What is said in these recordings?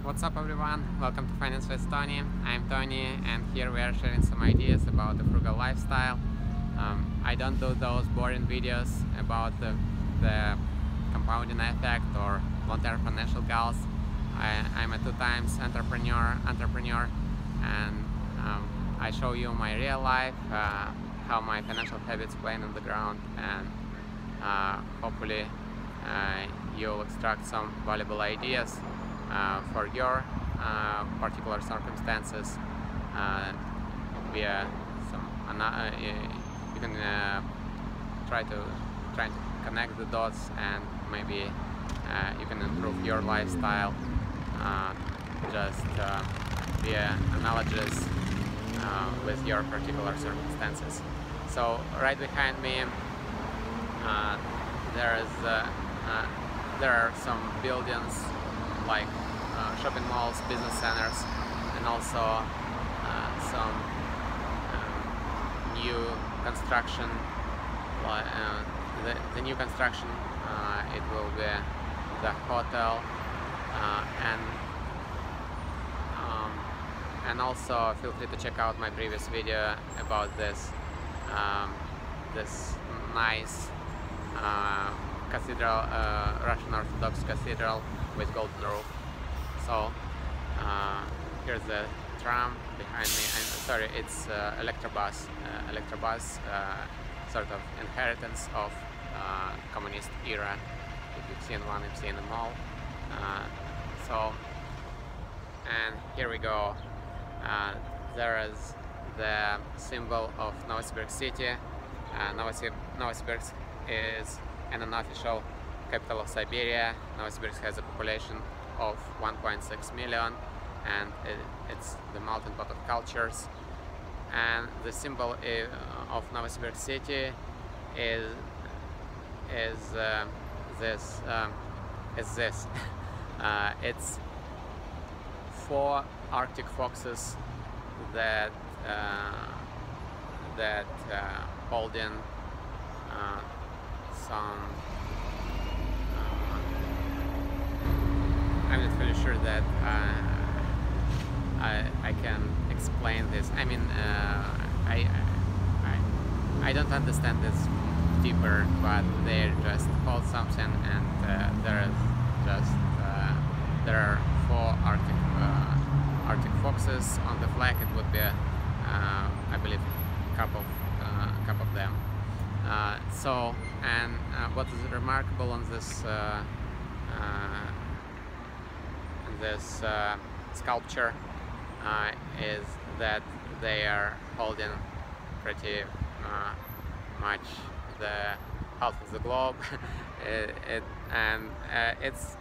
What's up everyone, welcome to Finance with Tony. I'm Tony and here we are sharing some ideas about the frugal lifestyle. I don't do those boring videos about the compounding effect or long-term financial goals. I'm a two-time entrepreneur and I show you my real life, how my financial habits playing on the ground, and hopefully you'll extract some valuable ideas for your particular circumstances via some you can try to connect the dots, and maybe you can improve your lifestyle just via analogies with your particular circumstances. So right behind me there are some buildings like shopping malls, business centers, and also some new construction. The new construction, it will be the hotel, and also feel free to check out my previous video about this nice cathedral, Russian Orthodox cathedral with golden roof. So here's the tram behind me. Sorry, it's electrobus. Sort of inheritance of communist era. If you've seen one, you've seen them all. And here we go. There is the symbol of Novosibirsk City. Novosibirsk is an unofficial capital of Siberia. Novosibirsk has a population of 1.6 million, and it's the melting pot of cultures. And the symbol of Novosibirsk City is this. It's 4 Arctic foxes that holding some. I'm not really sure that I can explain this. I mean, I don't understand this deeper, but they just hold something, and there are 4 Arctic foxes on the flag. It would be, I believe, a couple of them. What is remarkable on this sculpture is that they are holding pretty much the half of the globe. It's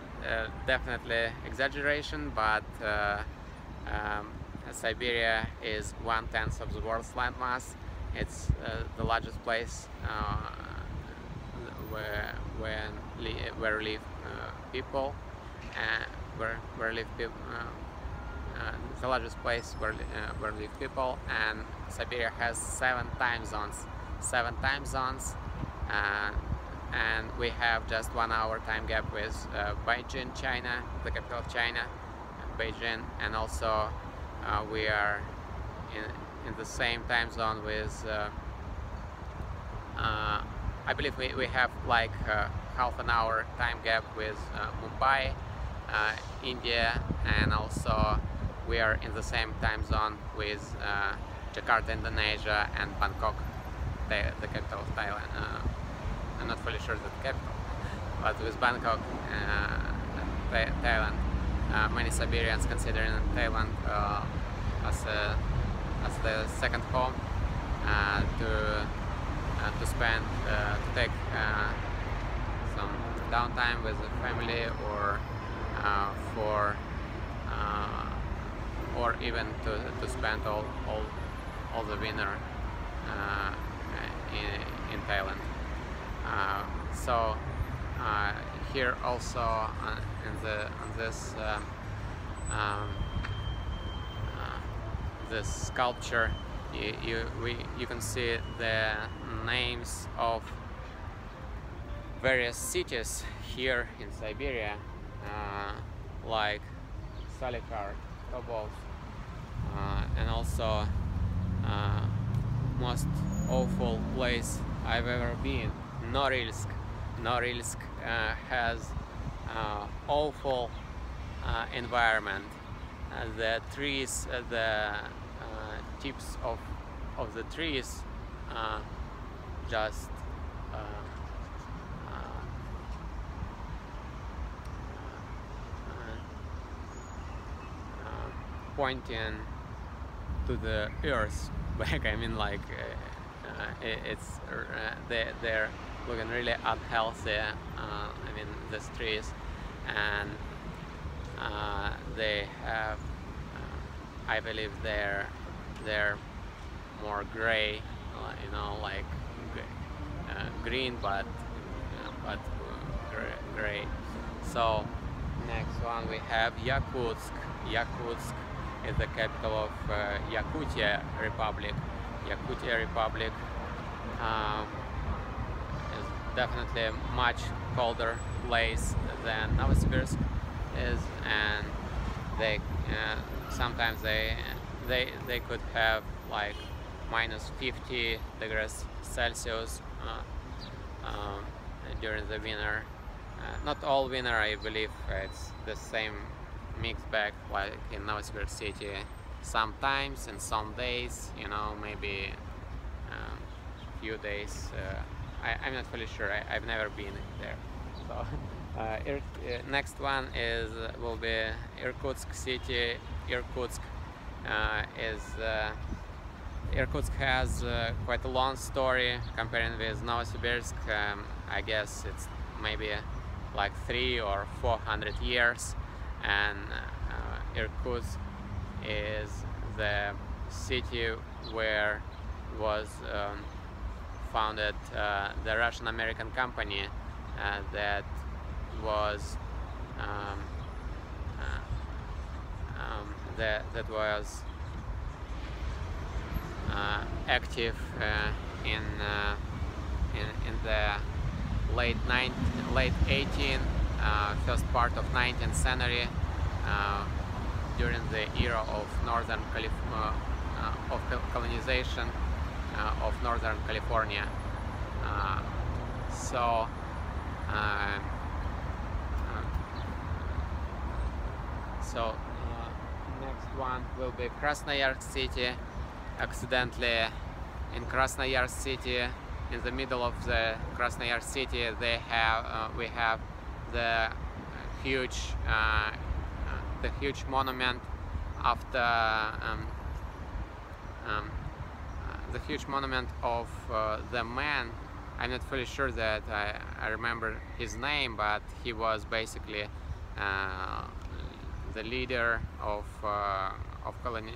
definitely exaggeration, but Siberia is 1/10 of the world's landmass. It's the largest place where live people, the largest place where live people, and Siberia has 7 time zones. And we have just 1 hour time gap with Beijing, China, the capital of China, Beijing, and also we are in the same time zone with I believe we have like half an hour time gap with Mumbai, India, and also we are in the same time zone with Jakarta, Indonesia, and Bangkok, the capital of Thailand. I'm not fully sure the capital, but with Bangkok, Thailand. Many Siberians considering Thailand as the second home to spend, to take some downtime with the family, or even to spend all the winter in Thailand. Here also on this sculpture, you can see the names of various cities here in Siberia, like solitaire troubles, and also most awful place I've ever been, Norilsk. Norilsk has awful environment. The trees, the tips of the trees just pointing to the earth back. I mean, like they're looking really unhealthy. I mean, the trees, and they have, I believe they're more gray, you know, like green, but gray. So next one we have Yakutsk. Yakutsk is the capital of Yakutia Republic. Yakutia Republic is definitely a much colder place than Novosibirsk is, and they sometimes they could have like minus 50 degrees Celsius during the winter. Not all winter, I believe it's the same mixed bag like in Novosibirsk City. Sometimes in some days, you know, maybe few days. I'm not fully sure. I've never been there. So next one will be Irkutsk City. Irkutsk Irkutsk has quite a long story comparing with Novosibirsk. I guess it's maybe like 300 or 400 years, and Irkutsk is the city where was founded the Russian-American company that was active in the late 18th, first part of 19th century, during the era of colonization of Northern California. Next one will be Krasnoyarsk City. Accidentally, in Krasnoyarsk City, in the middle of the Krasnoyarsk City, we have the huge monument the huge monument of the man. I'm not fully sure that I remember his name, but he was basically the leader of colony,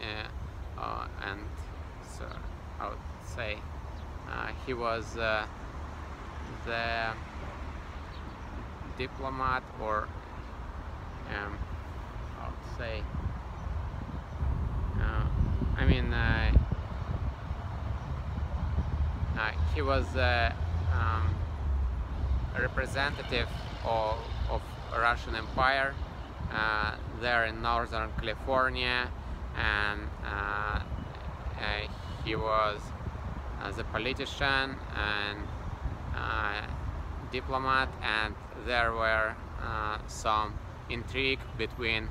and so I would say he was the diplomat, or I would say, I mean, he was a representative of Russian Empire there in Northern California, and he was the politician and diplomat, and there were some intrigue between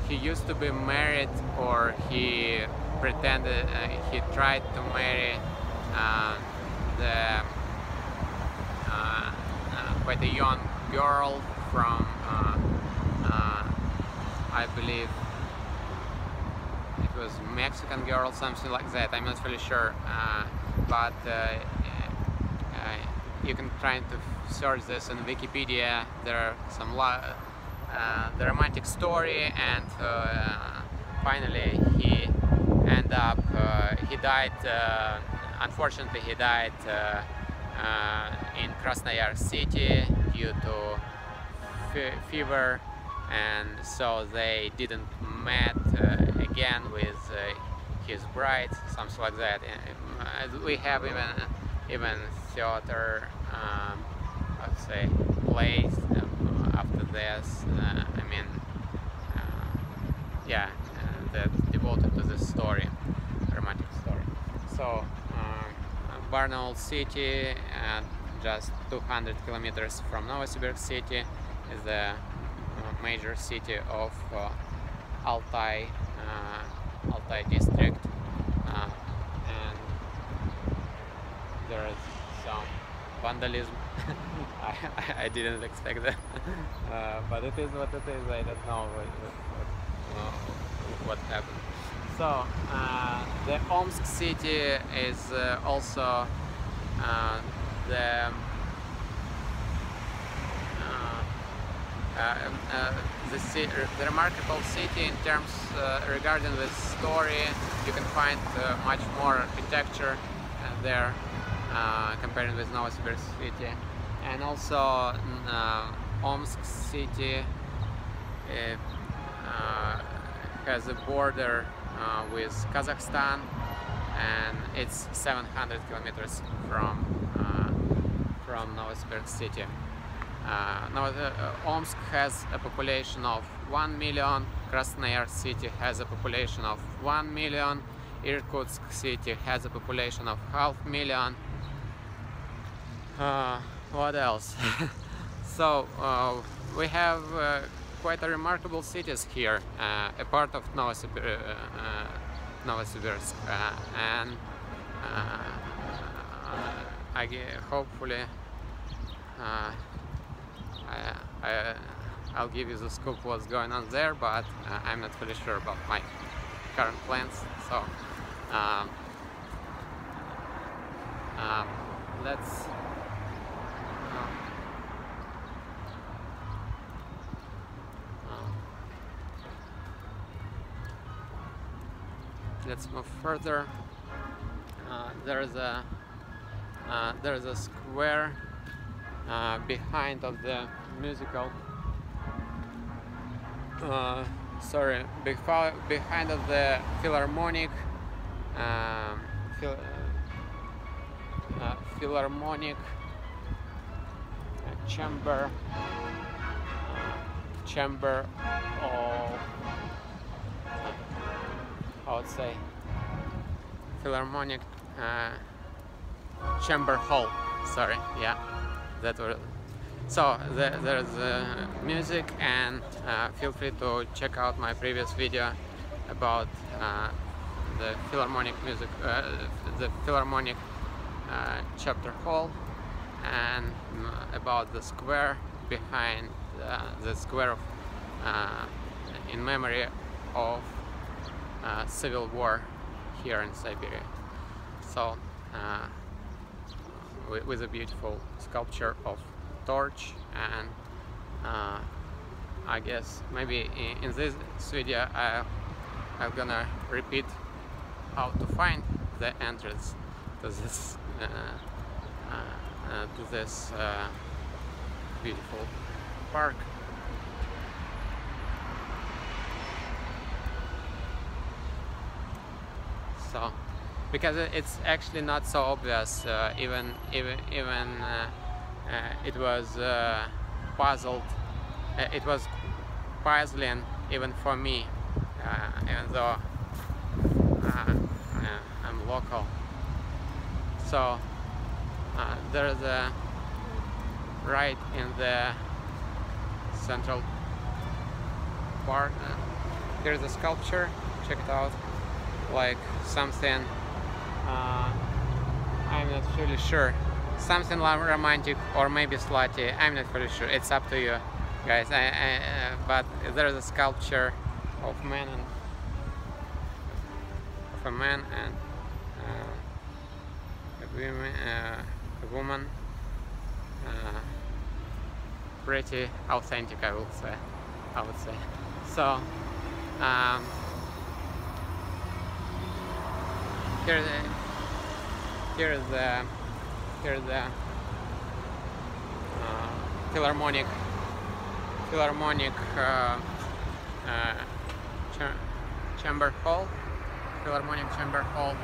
he used to be married, or he pretended he tried to marry quite a young girl from I believe it was Mexican girl, something like that. I'm not really sure, but you can try to search this in Wikipedia. There are some the romantic story, and finally he ended up he died. Unfortunately, he died in Krasnoyarsk City due to fever, and so they didn't meet again with his bride, something like that. We have even theater say, place after this. I mean, yeah, that devoted to this story, dramatic story. So Barnaul city, just 200 kilometers from Novosibirsk city, is the major city of Altai district, and there is some vandalism. I didn't expect that, but it is what it is. I don't know what happened. So the Omsk city is also the remarkable city in terms regarding this story. You can find much more architecture there comparing with Novosibirsk city, and also Omsk city has a border with Kazakhstan, and it's 700 kilometers from Novosibirsk city. Omsk has a population of 1 million, Krasnoyarsk city has a population of 1 million, Irkutsk city has a population of 500,000. What else? So we have quite a remarkable cities here, a part of Novosibirsk, and hopefully I'll give you the scoop what's going on there, but I'm not fully sure about my current plans. So let's move further. There is a square behind of the musical. Behind of the Philharmonic chamber of, I would say, Philharmonic chamber hall. Sorry, yeah, that was. So there's music, and feel free to check out my previous video about the Philharmonic music, the Philharmonic chapter hall, and about the square behind the square of, in memory of civil war here in Siberia. So with a beautiful sculpture of torch, and I guess maybe in this video I'm gonna repeat how to find the entrance to this beautiful park. So, because it's actually not so obvious, even it was it was puzzling even for me, even though I'm local. So there's a right in the central part. Here's a sculpture. Check it out. Like something. I'm not really sure. Something romantic or maybe slutty. I'm not really sure. It's up to you, guys. But there's a sculpture of a man and a woman. Pretty authentic, I would say. So here's the Philharmonic chamber hall,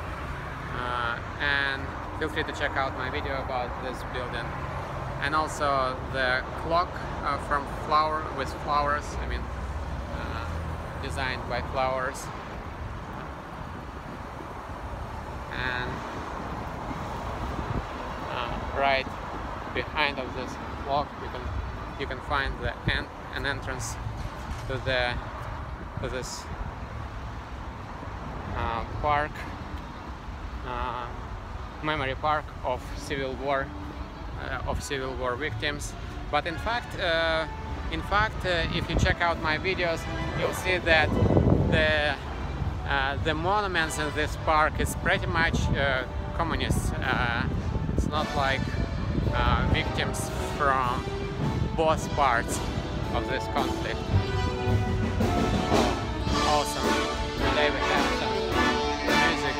and feel free to check out my video about this building and also the clock from with flowers, I mean designed by flowers. And right behind of this clock you can find an entrance to this park, memory park of Civil War victims. But in fact, if you check out my videos, you'll see that the monuments in this park is pretty much communist. It's not like victims from both parts of this conflict. Awesome. Today we have some music.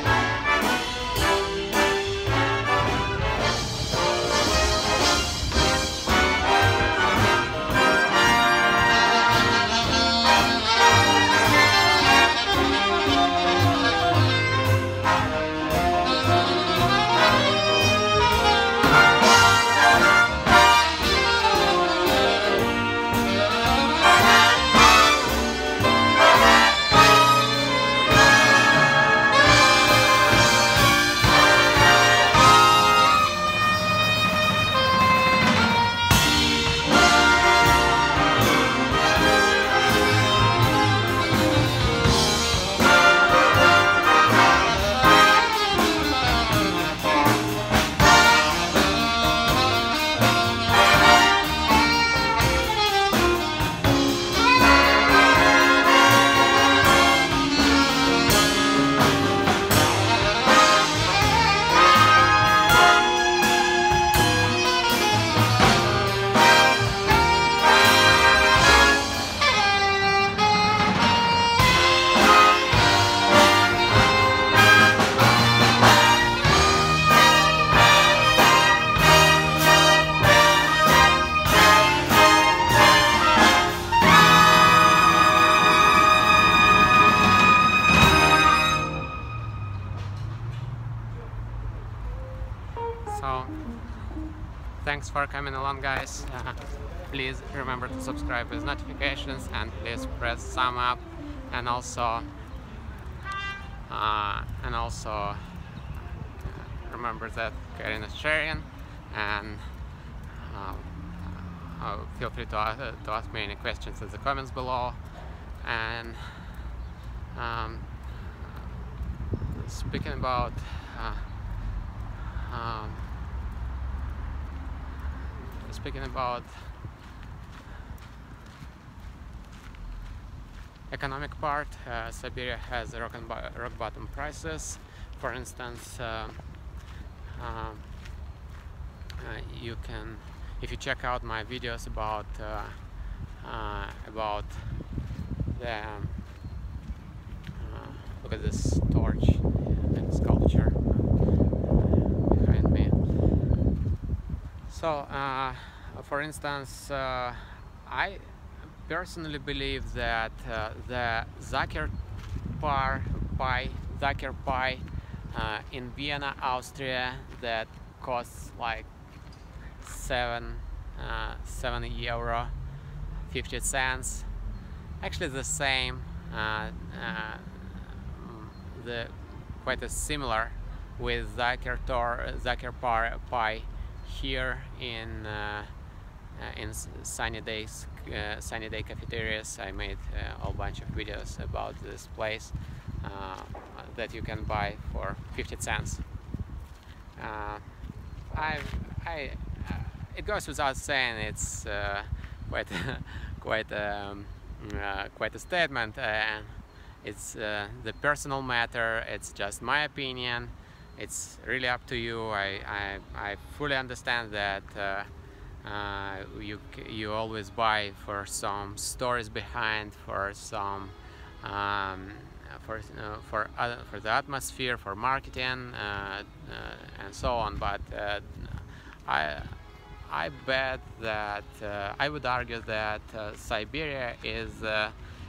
So thanks for coming along, guys. Please remember to subscribe with notifications, and please press thumb up, and also remember that Karen is sharing, and feel free to ask me any questions in the comments below. And speaking about economic part, Siberia has rock bottom prices. For instance, you can, if you check out my videos about the look at this torch and sculpture behind me. So for instance, I personally believe that the Zacher pie in Vienna, Austria, that costs like 7 euro 50 cents, actually the same, quite a similar with Zacher pie here in Sunny Day cafeterias. I made a whole bunch of videos about this place that you can buy for 50 cents. It goes without saying, it's quite a statement. It's the personal matter. It's just my opinion. It's really up to you. I fully understand that you always buy for some stories behind, for some for the atmosphere, for marketing, and so on. But I bet that I would argue that Siberia is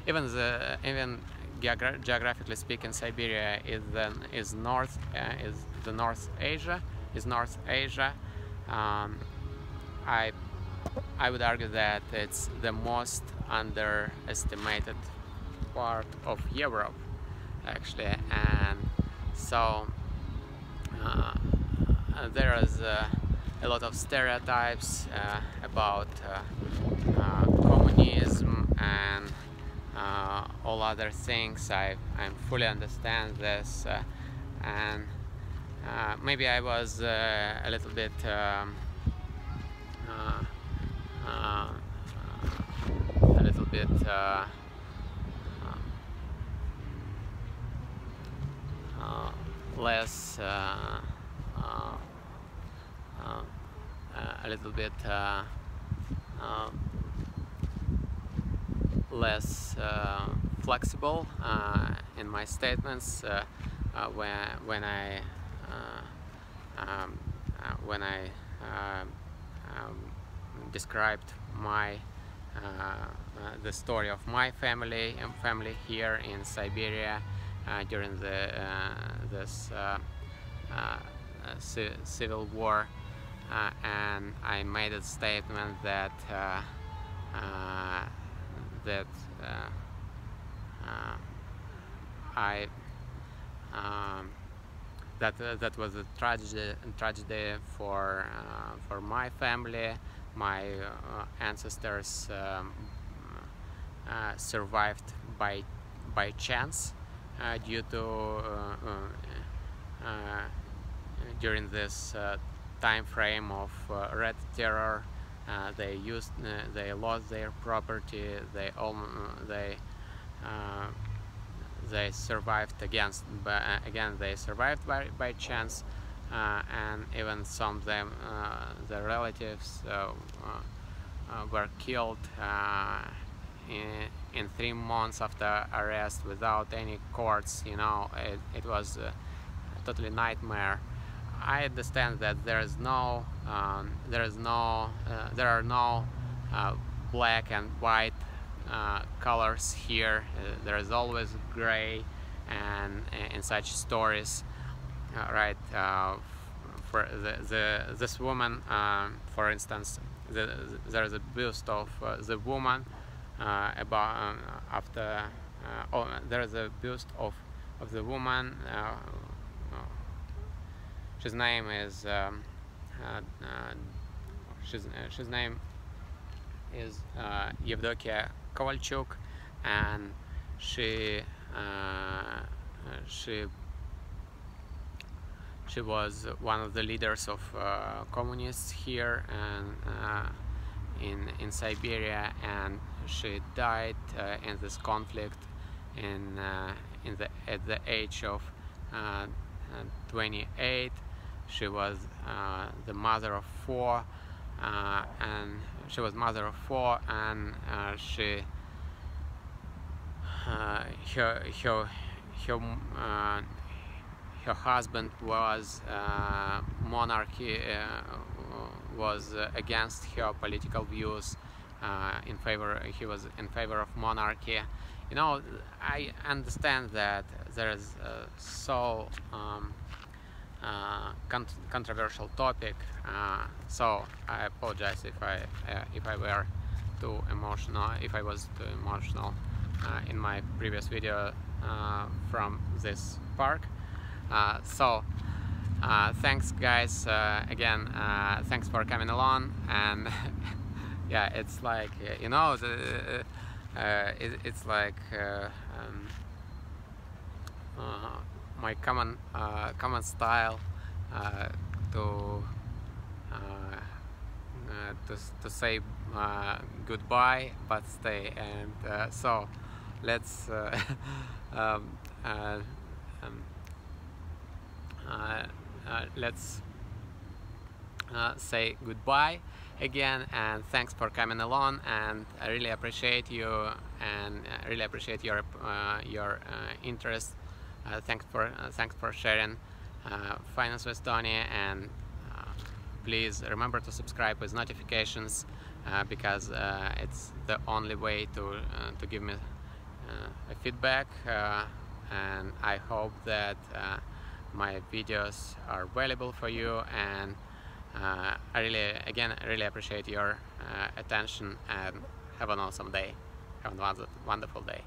even geographically speaking, Siberia is North Asia. I would argue that it's the most underestimated part of Europe, actually, and so there is a lot of stereotypes about communism and all other things. I fully understand this, and maybe I was a little bit a little bit less a little bit less flexible in my statements when I described the story of my family here in Siberia during this civil war, and I made a statement that that was a tragedy for my family. My ancestors survived by chance due to during this time frame of Red Terror. They lost their property. They survived again. They survived by chance, and even some of them, their relatives, were killed in 3 months after arrest without any courts. You know, it was a totally nightmare. I understand that there are no black and white colors here. There is always gray, and in such stories, right? For this woman, for instance, there is a bust of the woman there is a bust of the woman. His name is his name is Evdokia Kovalchuk, and she was one of the leaders of communists here and in Siberia, and she died in this conflict at the age of 28. She was the mother of 4, and she was mother of 4, and her husband was monarchy, was against her political views. He was in favor of monarchy. You know, I understand that there is so controversial topic, so I apologize if I were too emotional, if I was too emotional in my previous video from this park. Thanks guys, again, thanks for coming along, and yeah, it's like, you know, it's like my common style to say goodbye but stay, and so let's let's say goodbye again, and thanks for coming along, and I really appreciate you, and I really appreciate your interest. Thanks for sharing Finance with Tony, and please remember to subscribe with notifications, because it's the only way to give me a feedback, and I hope that my videos are valuable for you, and I really appreciate your attention, and have an awesome day. Have a wonderful day.